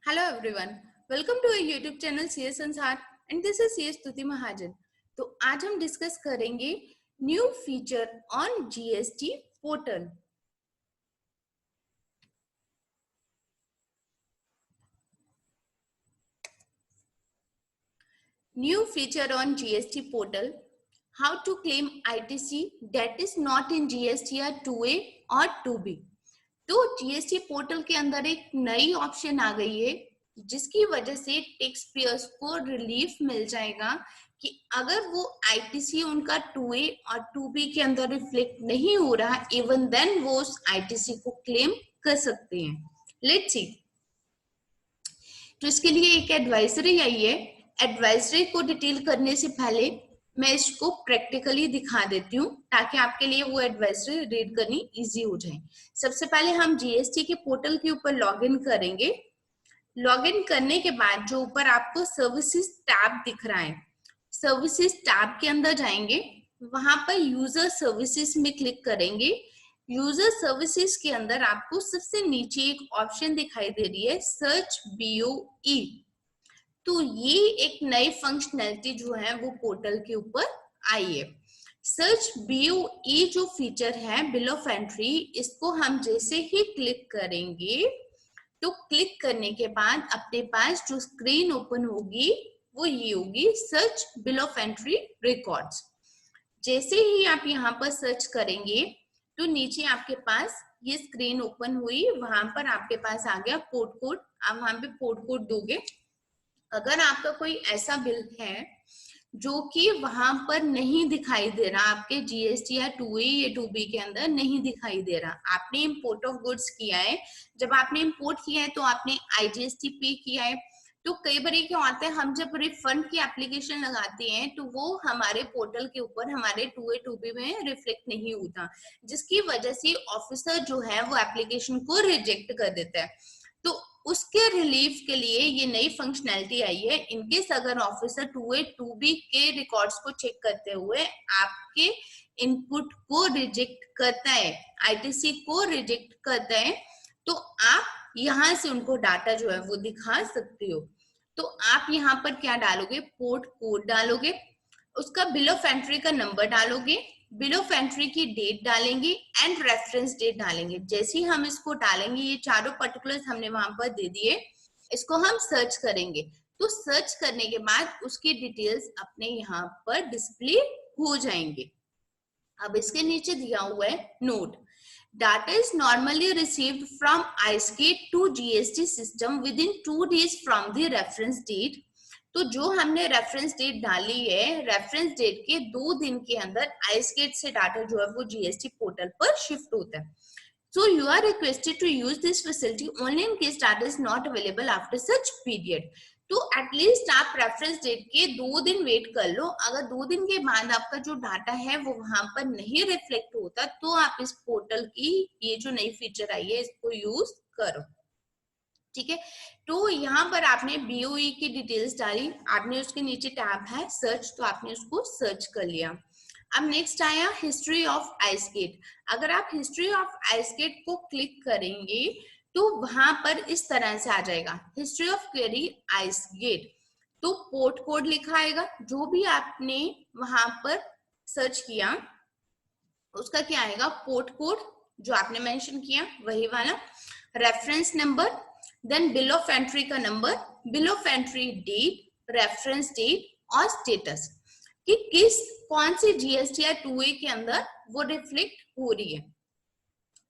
Hello everyone, welcome to our YouTube channel CS Sansar and this is CS Stuti Mahajan. तो आज हम discuss करेंगे new feature on GST portal. New feature on GST portal, how to claim ITC that is not in GSTR 2A और 2B। तो GST portal के अंदर एक नई ऑप्शन आ गई है जिसकी वजह से टैक्स पेयर्स को रिलीफ मिल जाएगा कि अगर वो आईटीसी उनका 2A और 2B के अंदर रिफ्लेक्ट नहीं हो रहा, इवन देन वो उस आईटीसी को क्लेम कर सकते हैं। Let's see. तो इसके लिए एक एडवाइजरी आई है। एडवाइजरी को डिटेल करने से पहले मैं इसको प्रैक्टिकली दिखा देती हूँ ताकि आपके लिए वो एडवाइजरी रीड करनी इजी हो जाए। सबसे पहले हम जीएसटी के पोर्टल के ऊपर लॉगिन करेंगे। लॉगिन करने के बाद जो ऊपर आपको सर्विसेज टैब दिख रहा है, सर्विसेज टैब के अंदर जाएंगे, वहां पर यूजर सर्विसेज में क्लिक करेंगे। यूजर सर्विसेज के अंदर आपको सबसे नीचे एक ऑप्शन दिखाई दे रही है, सर्च BOE। तो ये एक नई फंक्शनैलिटी जो है वो पोर्टल के ऊपर आई है। सर्च BOE जो फीचर है बिल ऑफ एंट्री, इसको हम जैसे ही क्लिक करेंगे तो क्लिक करने के बाद अपने पास जो स्क्रीन ओपन होगी वो ये होगी, search bill of entry records. जैसे ही आप यहाँ पर सर्च करेंगे तो नीचे आपके पास ये स्क्रीन ओपन हुई, वहां पर आपके पास आ गया पोर्ट कोड। आप वहां पे पोर्ट कोड दोगे। अगर आपका कोई ऐसा बिल है जो कि वहां पर नहीं दिखाई दे रहा, आपके जीएसटी या 2A या 2B के अंदर नहीं दिखाई दे रहा, आपने इम्पोर्ट ऑफ गुड्स किया है, जब आपने इम्पोर्ट किया है तो आपने आईजीएसटी पे किया है, तो कई बार क्या होता है, हम जब रिफंड की एप्लीकेशन लगाते हैं तो वो हमारे पोर्टल के ऊपर हमारे 2A 2B में रिफ्लेक्ट नहीं होता, जिसकी वजह से ऑफिसर जो है वो एप्लीकेशन को रिजेक्ट कर देता है। तो उसके रिलीफ के लिए ये नई फंक्शनैलिटी आई है। इनकेस अगर ऑफिसर 2A 2B के रिकॉर्ड्स को चेक करते हुए आपके इनपुट को रिजेक्ट करता है, आईटीसी को रिजेक्ट करता है, तो आप यहां से उनको डाटा जो है वो दिखा सकते हो। तो आप यहाँ पर क्या डालोगे, पोर्ट कोड डालोगे, उसका बिल ऑफ एंट्री का नंबर डालोगे, बिल ऑफ एंट्री की डेट डालेंगे एंड रेफरेंस डेट डालेंगे। जैसे ही हम इसको डालेंगे, ये चारों पर्टिकुलर्स हमने वहां पर दे दिए, इसको हम सर्च करेंगे। तो सर्च करने के बाद उसकी डिटेल्स अपने यहाँ पर डिस्प्ले हो जाएंगे। अब इसके नीचे दिया हुआ है note, data is normally received from iSCADE to GST system within 2 days from the reference date। तो जो हमने रेफरेंस डेट डाली है, रेफरेंस डेट के 2 दिन के अंदर iSCADE से डाटा जो है वो जीएसटी पोर्टल पर शिफ्ट होता है। So you are requested to use this facility only in case data is not available after such period। तो एटलीस्ट आप रेफरेंस डेट के 2 दिन वेट कर लो। अगर 2 दिन के बाद आपका जो डाटा है वो वहां पर नहीं रिफ्लेक्ट होता तो आप इस पोर्टल की ये जो नई फीचर आई है इसको यूज करो। ठीक है, तो यहाँ पर आपने BOE की डिटेल्स डाली, आपने उसके नीचे टैब है सर्च, तो आपने उसको सर्च कर लिया। अब नेक्स्ट आया हिस्ट्री ऑफ आइसगेट। अगर आप हिस्ट्री ऑफ आइसगेट को क्लिक करेंगे तो वहां पर इस तरह से आ जाएगा, हिस्ट्री ऑफ क्वेरी आइसगेट। तो पोर्ट कोड लिखा आएगा, जो भी आपने वहां पर सर्च किया उसका क्या आएगा, पोर्ट कोड जो आपने मेंशन किया वही वाला, reference number, then bill of entry का number, bill of entry date, reference date और स्टेटस कि कौन सी जीएसटी या 2A के अंदर वो रिफ्लेक्ट हो रही है।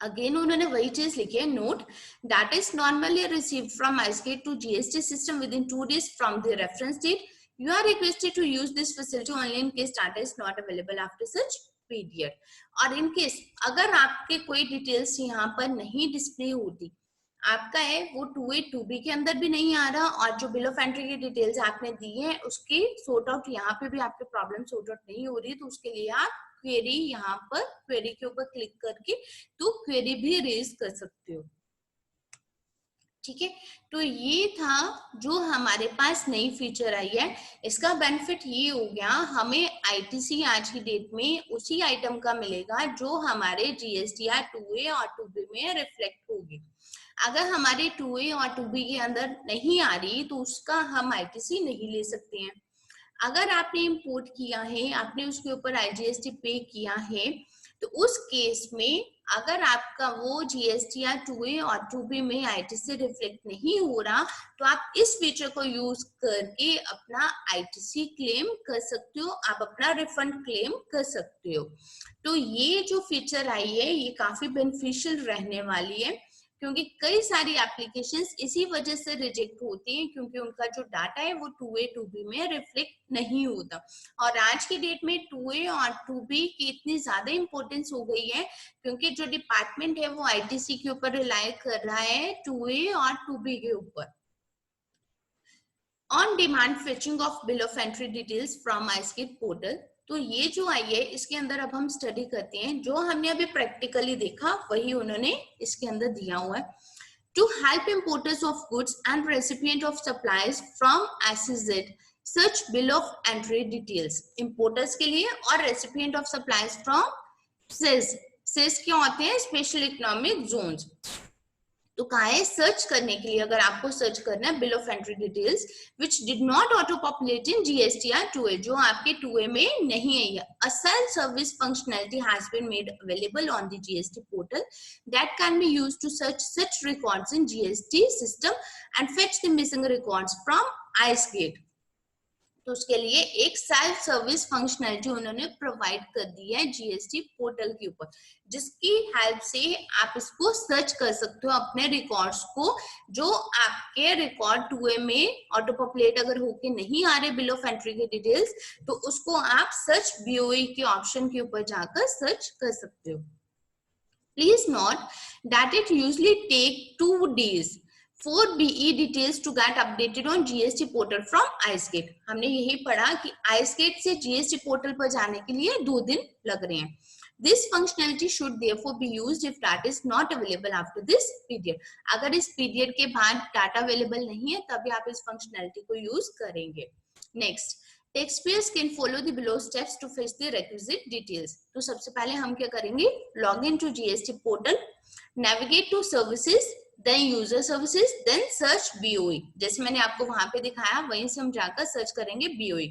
अगेन उन्होंने वही चीज लिखी है, note, data is normally received from iSCADE to GST system within 2 days from the reference date. You are requested to use this facility only in case data is not available after such period. और in case अगर आपके कोई details यहाँ पर नहीं display होती, आपका है वो 2A 2B के अंदर भी नहीं आ रहा, और जो बिल ऑफ एंट्री की डिटेल्स आपने दी है उसकी सॉर्ट आउट यहाँ पे भी आपके प्रॉब्लम सॉर्ट आउट नहीं हो रही, तो उसके लिए आप क्वेरी यहाँ पर क्वेरी के ऊपर क्लिक करके तो क्वेरी भी रेज कर सकते हो। ठीक है, तो ये था जो हमारे पास नई फीचर आई है। इसका बेनिफिट ये हो गया, हमें आईटीसी आज की डेट में उसी आइटम का मिलेगा जो हमारे जीएसटी या 2A और 2B में रिफ्लेक्ट होगी। अगर हमारे 2A और 2B के अंदर नहीं आ रही तो उसका हम ITC नहीं ले सकते हैं। अगर आपने इंपोर्ट किया है, आपने उसके ऊपर IGST पे किया है, तो उस केस में अगर आपका वो GST या 2A और 2B में ITC रिफ्लेक्ट नहीं हो रहा, तो आप इस फीचर को यूज करके अपना ITC क्लेम कर सकते हो, आप अपना रिफंड क्लेम कर सकते हो। तो ये जो फीचर आई है ये काफी बेनिफिशियल रहने वाली है, क्योंकि कई सारी एप्लीकेशंस इसी वजह से रिजेक्ट होती हैं क्योंकि उनका जो डाटा है वो 2A 2B में रिफ्लेक्ट नहीं होता। और आज के डेट में 2A और 2B की इतनी ज्यादा इंपॉर्टेंस हो गई है क्योंकि जो डिपार्टमेंट है वो ITC के ऊपर रिलाई कर रहा है 2A और 2B के ऊपर। On demand fetching of bill of entry details from ICEGATE portal. तो ये जो आई है इसके अंदर अब हम स्टडी करते हैं, जो हमने अभी प्रैक्टिकली देखा वही उन्होंने इसके अंदर दिया हुआ है। To help importers of goods and recipient of supplies from SEZ such bill of entry details, importers के लिए और recipient of supplies from SEZ क्या होते हैं, स्पेशल इकोनॉमिक जोन्स। तो कहा है सर्च करने के लिए, अगर आपको सर्च करना है bill of entry details which did not auto populate in GST या 2A, जो आपके 2A में नहीं आई है। A self service functionality has been made available on the GST portal that can be used to search such records in GST system and fetch the missing records from ICEGATE. तो उसके लिए एक self service functionality उन्होंने provide कर दी है GST portal के ऊपर, जिसकी हेल्प से आप इसको सर्च कर सकते हो अपने रिकॉर्ड्स को, जो आपके रिकॉर्ड 2A में ऑटो पॉपुलेट अगर होके नहीं आ रहे बिल ऑफ एंट्री के डिटेल्स, तो उसको आप सर्च BOE के ऑप्शन के ऊपर जाकर सर्च कर सकते हो। Please note that it usually take 2 days for BE details to get updated on GST portal from ICEGATE. हमने यही पढ़ा कि आइसगेट से GST पोर्टल पर जाने के लिए 2 दिन लग रहे हैं। This functionality should therefore be used if data is not available after this period. अगर इस पीरियड के बाद डाटा अवेलेबल नहीं है तभी आप इस फंक्शनैलिटी को यूज करेंगे। Next, taxpayers can follow the below steps to fetch the requisite details. तो सबसे पहले हम क्या करेंगे, log in to GST portal, navigate to services, then user services, then search BOE। जैसे मैंने आपको वहां पे दिखाया वहीं से हम जाकर सर्च करेंगे BOE।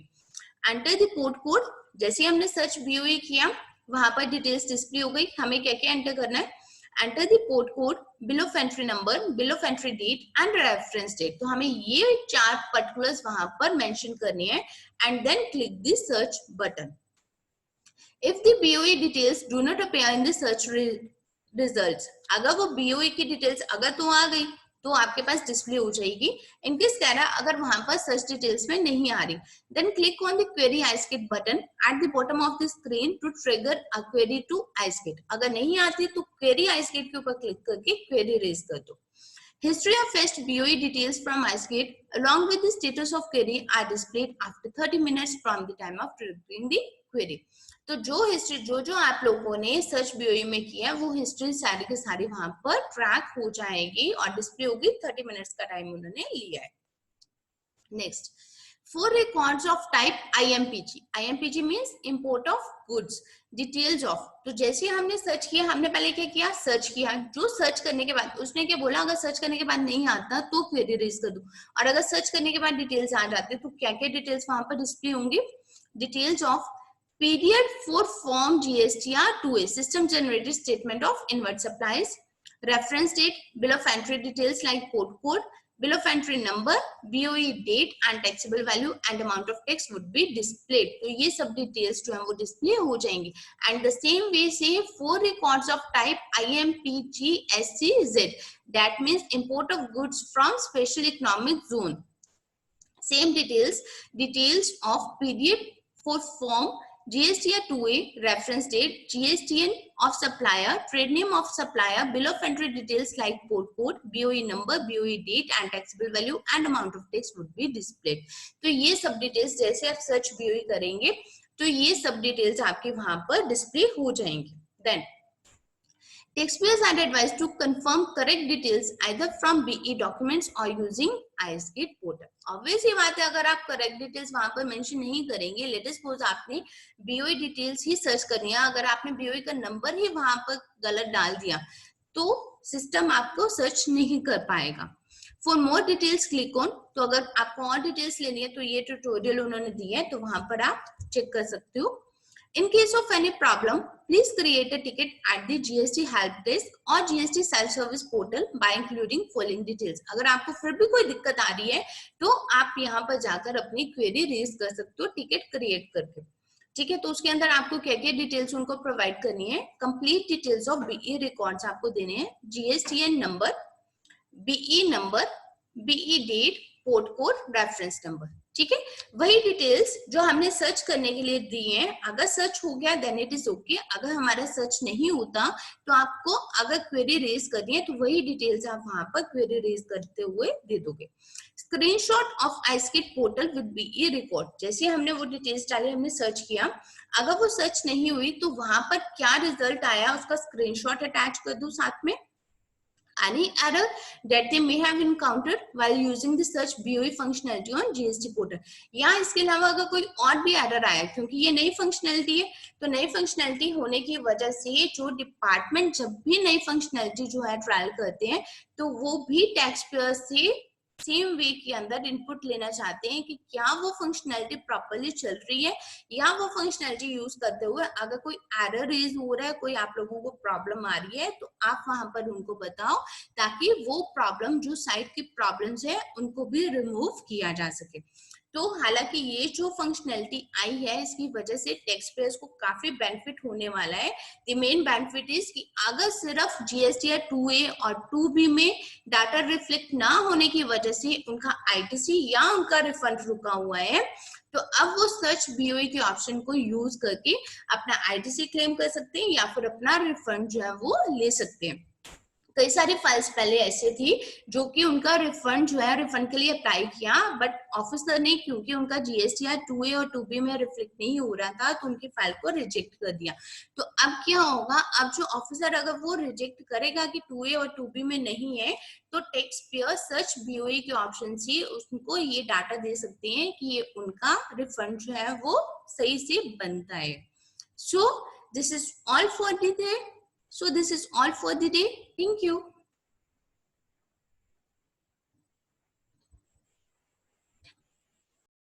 Enter the port code, जैसे हमने सर्च BOE किया वहां पर डिटेल्स डिस्प्ले हो गई। हमें क्या क्या एंटर करना है, enter the port code, bill of entry number, bill of entry date and reference date. तो हमें ये 4 पर्टिकुलर्स वहां पर मेंशन करनी है and then click the search button. If the BOE details do not appear in the search results, अगर वो BOE की डिटेल्स अगर तो आ गई तो आपके पास डिस्प्ले हो जाएगी। इनकेस कह रहा है अगर वहां पर सर्च डिटेल्स में नहीं आ रही, then click on the query ICEGATE button at the bottom of the screen to trigger a query to ICEGATE. अगर नहीं आती तो क्वेरी आइसगेट के ऊपर क्लिक करके क्वेरी रेज कर दो। History of fetched BOE details from iSgate along with the status of query are displayed after 30 minutes from the time of triggering the query. तो जो हिस्ट्री जो आप लोगों ने सर्च BOE में किया वो हिस्ट्री सारी की सारी वहां पर ट्रैक हो जाएगी और डिस्प्ले होगी। 30 मिनट्स का टाइम उन्होंने लिया है। Next, for records of type IMPG. IMPG means import of goods. Details of. तो जैसे हमने सर्च किया, हमने पहले क्या किया, सर्च किया। जो सर्च करने के बाद उसने क्या बोला, अगर सर्च करने के बाद नहीं आता तो क्वेरी रेज कर दो, और अगर सर्च करने के बाद डिटेल्स आ जाते तो क्या क्या डिटेल्स वहां पर डिस्प्ले होंगी। Details of period for form GSTR 2A system generated statement of inward supplies, reference date, bill of entry details like port code, bill of entry number, BOE date and taxable value and amount of tax would be displayed. तो ये सब details जो है वो display हो जाएंगी। And the same way से for records of type IMPG SCZ, that means import of goods from special economic zone, same details of period for form GSTR 2A, reference date, GSTN of supplier, trade name of supplier, bill of entry details like port code, BOE number, BOE date and taxable value and amount of tax would be displayed. तो ये सब details जैसे आप search BOE करेंगे तो ये सब details आपके वहां पर डिस्प्ले हो जाएंगे। Then taxpayers are advised to confirm correct details either from BE documents or using ICEGATE portal. Obvious ये बात है, अगर आप करेक्ट डिटेल्स वहां पर मेंशन नहीं करेंगे, लेटेस्ट सपोज आपने BOE डिटेल्स ही सर्च करनी है, अगर आपने BOE का नंबर ही वहां पर गलत डाल दिया तो सिस्टम आपको सर्च नहीं कर पाएगा। For more details click on, तो अगर आपको और डिटेल्स लेनी है तो ये ट्यूटोरियल उन्होंने दी है, तो वहां पर आप चेक कर सकते हो। In case of any problem, please create a ticket at the GST help desk or GST self service portal by including following details. अगर आपको फिर भी कोई दिक्कत आ रही है तो आप यहाँ पर जाकर अपनी क्वेरी रेज कर सकते हो टिकट क्रिएट करके। ठीक है, तो उसके अंदर आपको क्या क्या डिटेल्स उनको प्रोवाइड करनी है, complete details of BE records आपको देने हैं, GSTN number, BE number, BE date, port code, reference number. ठीक है, वही डिटेल्स जो हमने सर्च करने के लिए दी हैं, अगर सर्च हो गया देन इट इज ओके, अगर हमारा सर्च नहीं होता तो आपको अगर क्वेरी रेज करनी है तो वही डिटेल्स आप वहां पर क्वेरी रेज करते हुए दे दोगे। Screenshot of ICEGATE portal with BE record, जैसे हमने वो डिटेल्स डाली, हमने सर्च किया, अगर वो सर्च नहीं हुई तो वहां पर क्या रिजल्ट आया उसका स्क्रीनशॉट अटैच कर दो साथ में। Any error that they may have encountered while using the search BOE functionality on GST portal, या इसके अलावा अगर कोई और भी एरर आया, क्योंकि ये नई फंक्शनैलिटी है, तो नई फंक्शनैलिटी होने की वजह से जो डिपार्टमेंट जब भी नई फंक्शनैलिटी जो है ट्रायल करते हैं तो वो भी टैक्स पेयर से सेम वे के अंदर इनपुट लेना चाहते हैं कि क्या वो फंक्शनैलिटी प्रॉपर्ली चल रही है, या वो फंक्शनैलिटी यूज करते हुए अगर कोई एरर रेज हो रहा है, कोई आप लोगों को प्रॉब्लम आ रही है, तो आप वहां पर उनको बताओ ताकि वो प्रॉब्लम जो साइट की प्रॉब्लम्स है उनको भी रिमूव किया जा सके। तो हालांकि ये जो फंक्शनैलिटी आई है इसकी वजह से टैक्स पेयर्स को काफी बेनिफिट होने वाला है। द मेन बेनिफिट इज कि अगर सिर्फ जीएसटीआर 2A और 2B में डाटा रिफ्लेक्ट ना होने की वजह से उनका आईटीसी या उनका रिफंड रुका हुआ है, तो अब वो सर्च बीओई के ऑप्शन को यूज करके अपना आईटीसी क्लेम कर सकते हैं या फिर अपना रिफंड जो है वो ले सकते हैं। कई सारी फाइल्स पहले ऐसे थी जो कि उनका रिफंड जो है रिफंड के लिए अप्लाई किया, बट ऑफिसर ने क्योंकि उनका जीएसटीआर 2A और 2B में रिफ्लेक्ट नहीं हो रहा था तो उनकी फाइल को रिजेक्ट कर दिया। तो अब क्या होगा, अब जो ऑफिसर अगर वो रिजेक्ट करेगा कि 2A और 2B में नहीं है तो टैक्स पेयर सर्च बीओई के ऑप्शन से उनको ये डाटा दे सकते हैं कि ये उनका रिफंड जो है वो सही से बनता है। So this is all for the day. Thank you.